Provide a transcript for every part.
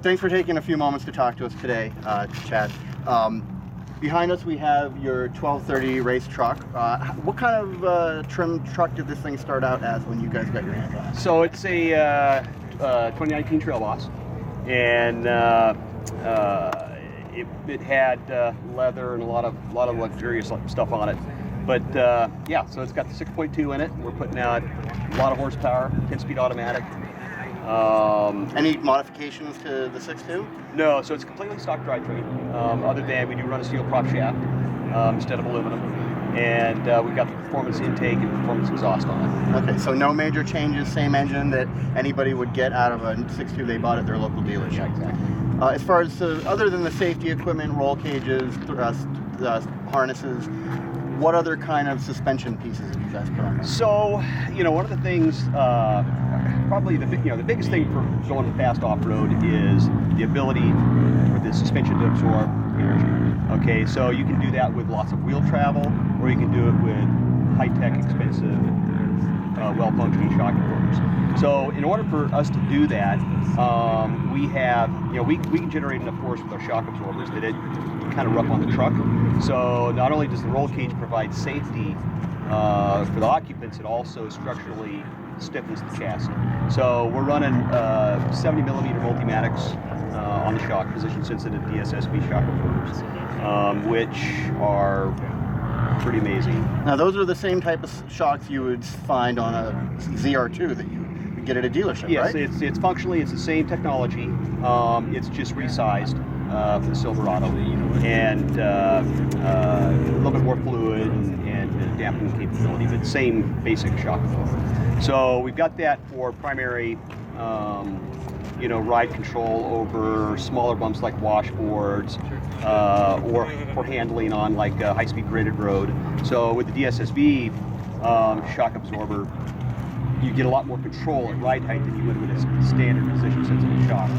Thanks for taking a few moments to talk to us today, Chad. Behind us we have your 1230 race truck. What kind of trim truck did this thing start out as when you guys got your hands on it? So it's a 2019 Trail Boss, and it had leather and a lot of luxurious stuff on it. But yeah, so it's got the 6.2 in it. We're putting out a lot of horsepower, 10-speed automatic. Any modifications to the 6.2? No, so it's completely stock drivetrain. Other than we do run a steel prop shaft instead of aluminum, and we've got the performance intake and performance exhaust on it. Okay, so no major changes, same engine that anybody would get out of a 6.2 they bought at their local dealership. Yeah, exactly. As far as other than the safety equipment, roll cages, harnesses, what other kind of suspension pieces have you guys put on there? So, one of the things, probably the biggest thing for going fast off-road is the ability for the suspension to absorb energy. Okay, so you can do that with lots of wheel travel, or you can do it with high-tech, expensive, well-functioning shock absorbers. So, in order for us to do that, we have, we can generate enough force with our shock absorbers that it kind of rough on the truck. So not only does the roll cage provide safety for the occupants, it also structurally stiffens the chassis. So we're running 70 millimeter Multimatics on the shock, position sensitive DSSB shock absorbers, which are pretty amazing. Now those are the same type of shocks you would find on a ZR2 that you would get at a dealership, yes, right? Yes, it's functionally, it's the same technology. It's just resized for the Silverado, and a little bit more fluid and dampening capability, but same basic shock absorber. So we've got that for primary, ride control over smaller bumps like washboards, or for handling on like a high-speed graded road. So with the DSSB shock absorber, you get a lot more control at ride height than you would with a standard position sensitive shock.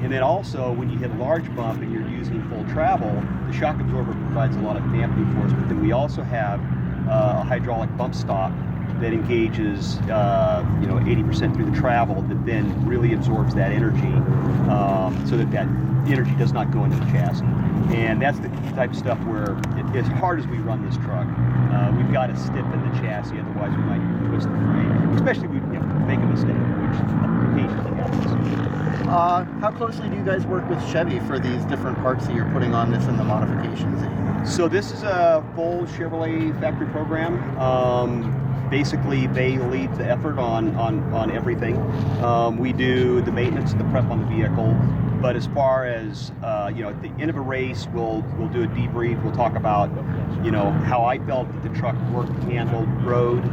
And then also, when you hit a large bump and you're using full travel, the shock absorber provides a lot of dampening force, but then we also have a hydraulic bump stop that engages 80% through the travel, that then really absorbs that energy, so that energy does not go into the chassis. And that's the type of stuff where, as hard as we run this truck, we've got to stiffen the chassis, otherwise we might twist the frame, especially if we make a mistake, which occasionally happens. How closely do you guys work with Chevy for these different parts that you're putting on this and the modifications that you do? So this is a full Chevrolet factory program. Basically, they lead the effort on everything. We do the maintenance and the prep on the vehicle. But as far as, at the end of a race, we'll do a debrief. We'll talk about, how I felt that the truck worked, handled, rode.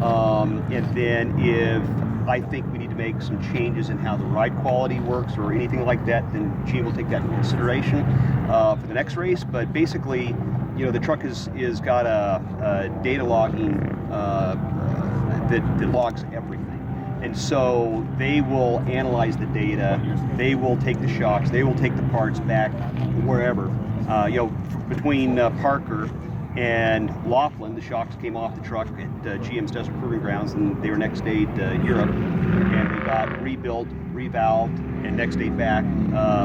And then if I think we need to make some changes in how the ride quality works or anything like that, then GM will take that into consideration for the next race. But basically, the truck is got a data logging that logs everything. And so they will analyze the data, they will take the shocks, they will take the parts back wherever. Between Parker and Laughlin, the shocks came off the truck at GM's Desert Proving Grounds, and they were next day to Europe, and they got rebuilt, revalved, and next day back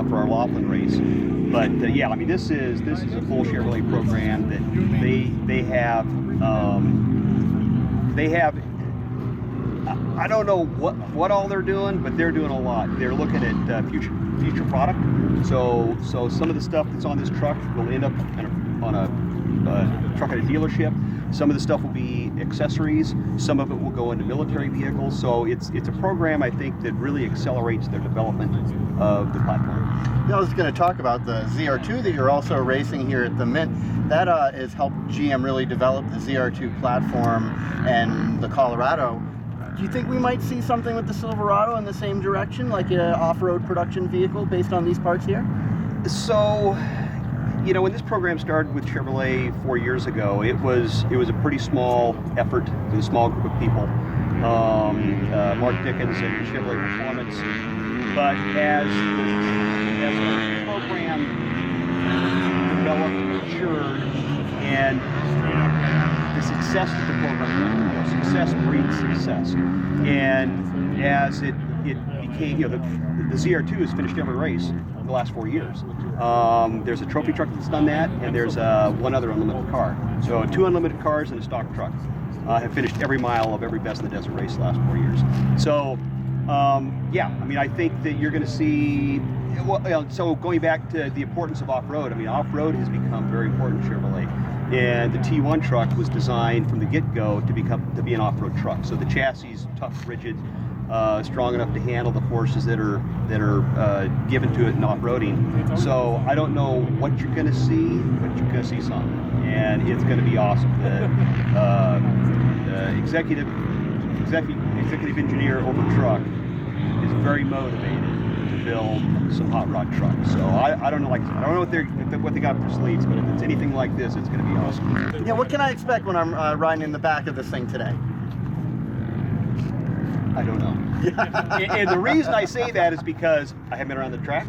for our Laughlin race. But this is a full Chevrolet program that they have. I don't know what all they're doing, but they're doing a lot. They're looking at future product. So some of the stuff that's on this truck will end up on a truck at a dealership. Some of the stuff will be accessories. Some of it will go into military vehicles. So it's a program, I think, that really accelerates their development of the platform. I was going to talk about the ZR2 that you're also racing here at the Mint. That has helped GM really develop the ZR2 platform and the Colorado. Do you think we might see something with the Silverado in the same direction, like an off-road production vehicle based on these parts here? So, when this program started with Chevrolet 4 years ago, it was a pretty small effort with a small group of people. Mark Dickens and Chevrolet Performance. But as the program developed, matured, and the success of the program, success breeds success. And as it became, the ZR2 has finished every race the last 4 years. There's a trophy truck that's done that, and there's one other unlimited car. So 2 unlimited cars and a stock truck have finished every mile of every Best in the Desert race the last 4 years. So yeah, I mean, I think that you're going to see, well, so going back to the importance of off-road, I mean, off-road has become very important in Chevrolet. And the T1 truck was designed from the get-go to be an off-road truck. So the chassis is tough, rigid, strong enough to handle the forces that are given to it in off-roading. So I don't know what you're going to see, but you're going to see something, and it's going to be awesome. The executive engineer over truck is very motivated to build some hot rod trucks. So I don't know, like, I don't know what they got up their sleeves, but if it's anything like this, it's going to be awesome. Yeah, what can I expect when I'm riding in the back of this thing today? I don't know. And the reason I say that is because I haven't been around the track.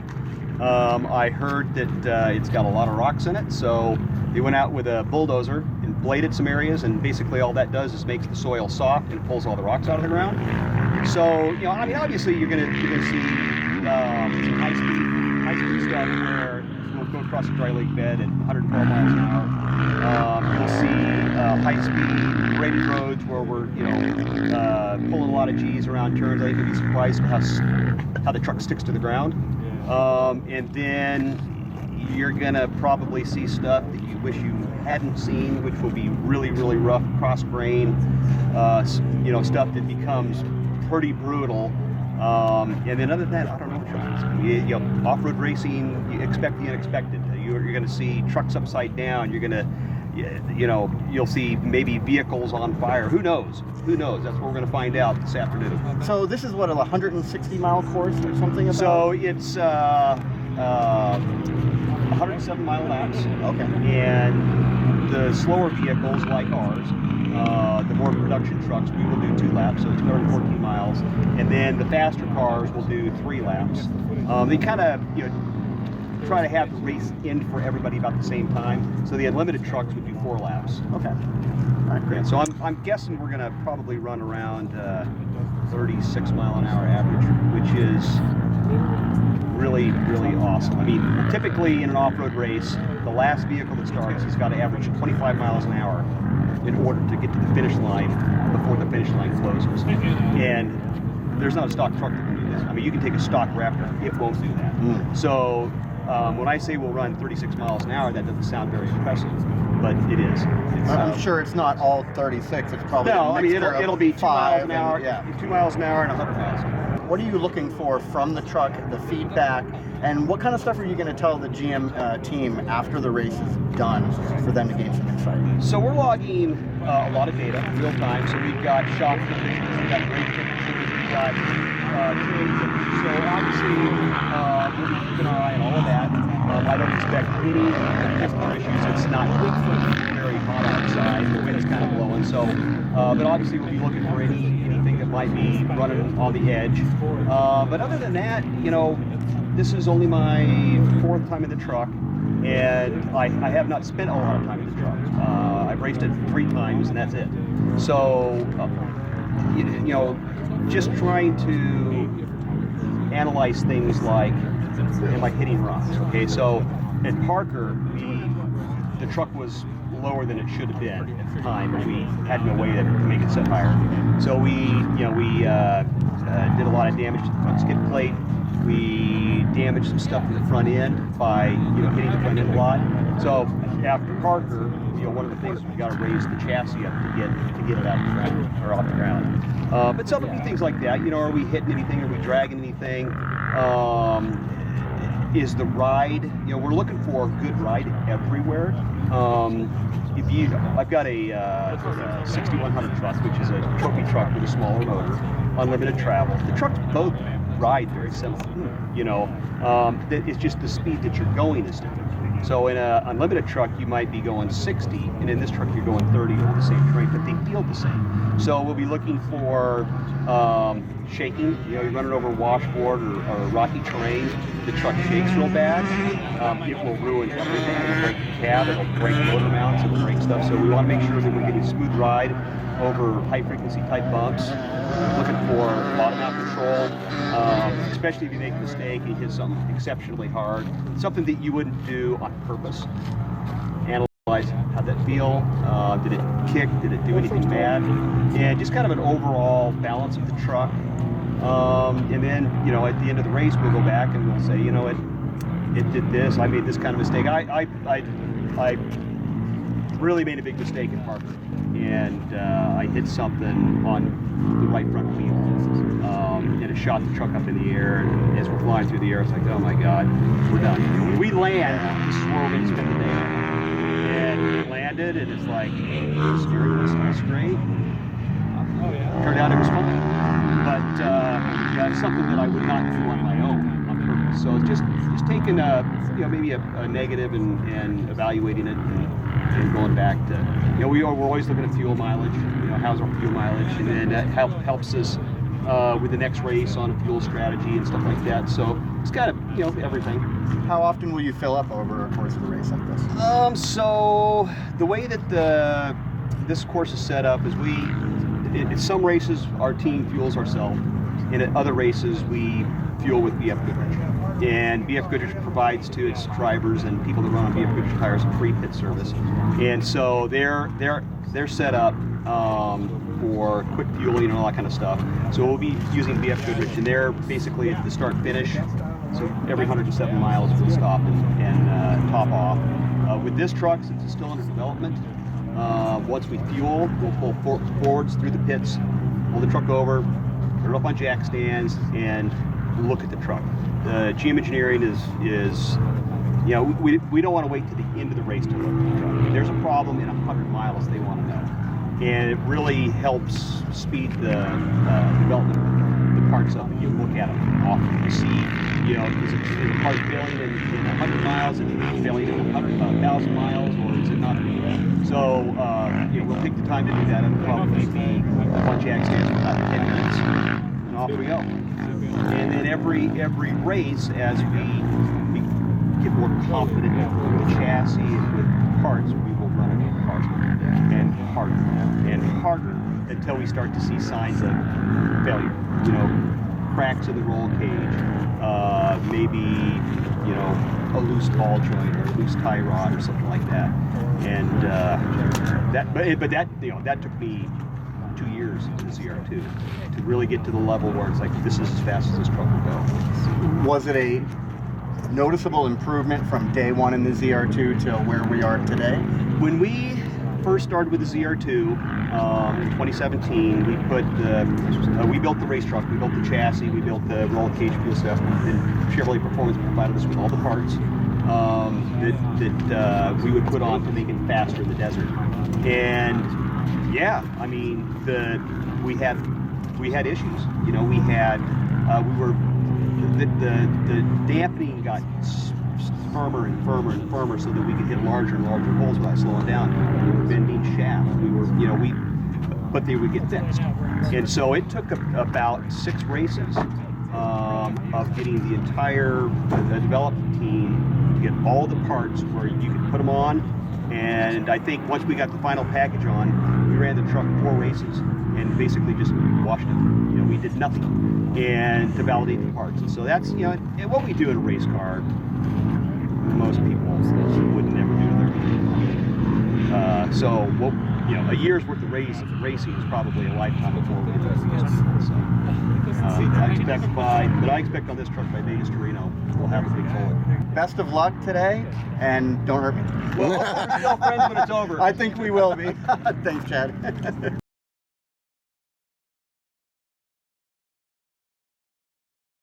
I heard that it's got a lot of rocks in it, so they went out with a bulldozer and bladed some areas, and basically all that does is makes the soil soft and pulls all the rocks out of the ground. So, you know, I mean, obviously you're gonna see some high speed stuff where we'll go across the dry lake bed at 112 miles an hour. You'll see high speed graded roads where we're, you know, pulling a lot of G's around turns. I think you'll be surprised how the truck sticks to the ground. And then you're gonna probably see stuff that you wish you hadn't seen, which will be really, really rough cross grain, you know, stuff that becomes pretty brutal. And then other than that, I don't know what you know, off-road racing, you expect the unexpected. You're going to see trucks upside down. You're going to, you know, you'll see maybe vehicles on fire. Who knows? Who knows? That's what we're going to find out this afternoon. So this is what, a 160-mile course or something? About? So it's 107-mile laps. Okay. And the slower vehicles like ours, the more production trucks, we will do 2 laps, so it's 214 miles. And then the faster cars will do 3 laps. They kind of, you know, try to have the race end for everybody about the same time. So the unlimited trucks would do 4 laps. Okay. All right, great. Yeah, so I'm guessing we're going to probably run around 36 mile an hour average, which is really, really awesome. I mean, typically in an off-road race, the last vehicle that starts has got to average 25 miles an hour in order to get to the finish line before the finish line closes. And there's not a stock truck that can do this. I mean, you can take a stock Raptor, it won't do that. So when I say we'll run 36 miles an hour, that doesn't sound very impressive, but it is. I'm sure it's not all 36. It's probably no. I mean, it'll be 2 miles an hour, yeah. 2 miles an hour and 100 miles an hour. What are you looking for from the truck, the feedback, and what kind of stuff are you going to tell the GM team after the race is done for them to gain some insight? So we're logging a lot of data in real time. So we've got shop conditions, we've got brake temperatures, we've got train temperatures. So obviously we'll be keeping an eye on all of that. I don't expect any physical issues. It's not very hot outside. The wind is kind of blowing. So, but obviously we'll be looking for anything that might be running on the edge. But other than that, you know, this is only my 4th time in the truck, and I have not spent a lot of time in the truck. I've raced it 3 times, and that's it. So, you know, just trying to analyze things like hitting rocks. Okay, so at Parker, the truck was lower than it should have been at the time, and we had no way to make it set higher. So we did a lot of damage to the front skid plate. We damaged some stuff in the front end by hitting the front end a lot. So after Parker, one of the things we got to raise the chassis up to get it out of the ground or off the ground. But so there'll be things like that. Are we hitting anything? Are we dragging anything? Is the ride? We're looking for a good ride everywhere. I've got a 6100 truck, which is a trophy truck with a smaller motor, unlimited travel. The trucks both ride very similar. It's just the speed that you're going is different. So in an unlimited truck, you might be going 60, and in this truck, you're going 30 on the same terrain, but they feel the same. So we'll be looking for shaking. You're running over washboard or rocky terrain. The truck shakes real bad. It will ruin everything. It'll break the cab. It'll break motor mounts. It'll break stuff. So we want to make sure that we're getting a smooth ride over high frequency type bumps. Looking for bottom out control. especially if you make a mistake and you hit something exceptionally hard, something that you wouldn't do on purpose. Analyze how'd that feel, did it kick, did it do anything bad, and just kind of an overall balance of the truck. And then, you know, at the end of the race, we'll go back and we'll say, you know, it did this, I made this kind of mistake. I really made a big mistake at Parker, and I hit something on the right front wheel, and it shot the truck up in the air, and as we're flying through the air, it's like, oh my God, we're done. When we land, this is where we're going to spend the day. And we landed, and it's like, the steering was straight. Turned out it was fine. But yeah, it's something that I would not do on my own on purpose. So it's just taking you know, maybe a negative and evaluating it and going back to, you know, we're always looking at fuel mileage. You know, how's our fuel mileage, and then that helps us with the next race on a fuel strategy and stuff like that. So it's kind of, you know, everything. How often will you fill up over a course of a race like this? So the way that this course is set up is in some races our team fuels ourselves, and at other races we fuel with BF Goodrich. And BF Goodrich provides to its drivers and people that run on BF Goodrich tires a free pit service. And so they're set up for quick fueling and all that kind of stuff. So we'll be using BF Goodrich, and they're basically at the start finish. So every 107 miles we'll stop and top off. With this truck, since it's still under development, once we fuel, we'll pull forwards through the pits, pull the truck over, put it up on jack stands, and look at the truck. GM engineering is you know, we don't want to wait to the end of the race to look at the truck. If there's a problem in 100 miles, they want to know. And it really helps speed the development of the parts up, and you look at them often. You see, you know, is a part failing in 100 miles, is it failing in 1,000 miles, or is it not? So, you know, we'll take the time to do that, and probably be on jack stands for about 10 minutes, and off we go. And then every race, as we get more confident with the chassis and with parts, we will run it harder and harder and harder until we start to see signs of failure. You know, cracks in the roll cage, maybe, you know, a loose ball joint or a loose tie rod or something like that. And but that, you know, that took me 2 years into the ZR2 to really get to the level where it's like, this is as fast as this truck will go. Was it a noticeable improvement from day one in the ZR2 to where we are today? When we first started with the ZR2 in 2017, we built the race truck, we built the chassis, we built the roll cage fuel stuff, and Chevrolet Performance provided us with all the parts that we would put on to make it faster in the desert. And yeah, I mean, we had issues. You know, the dampening got firmer and firmer and firmer so that we could hit larger and larger holes without slowing down. We were bending shaft. But they would get fixed. And so it took about 6 races of getting the entire development team to get all the parts where you could put them on. And I think once we got the final package on, we ran the truck 4 races and basically just washed it. You know, we did nothing and to validate the parts. And so that's, you know, what we do in a race car, most people would never do to their vehicle. So, you know, a year's worth of racing is probably a lifetime before we get those people. So, I expect on this truck by Vegas to Reno, we'll have a big bullet. Best of luck today, and don't hurt me. Well, we're still friends when it's over. I think we will be. Thanks, Chad.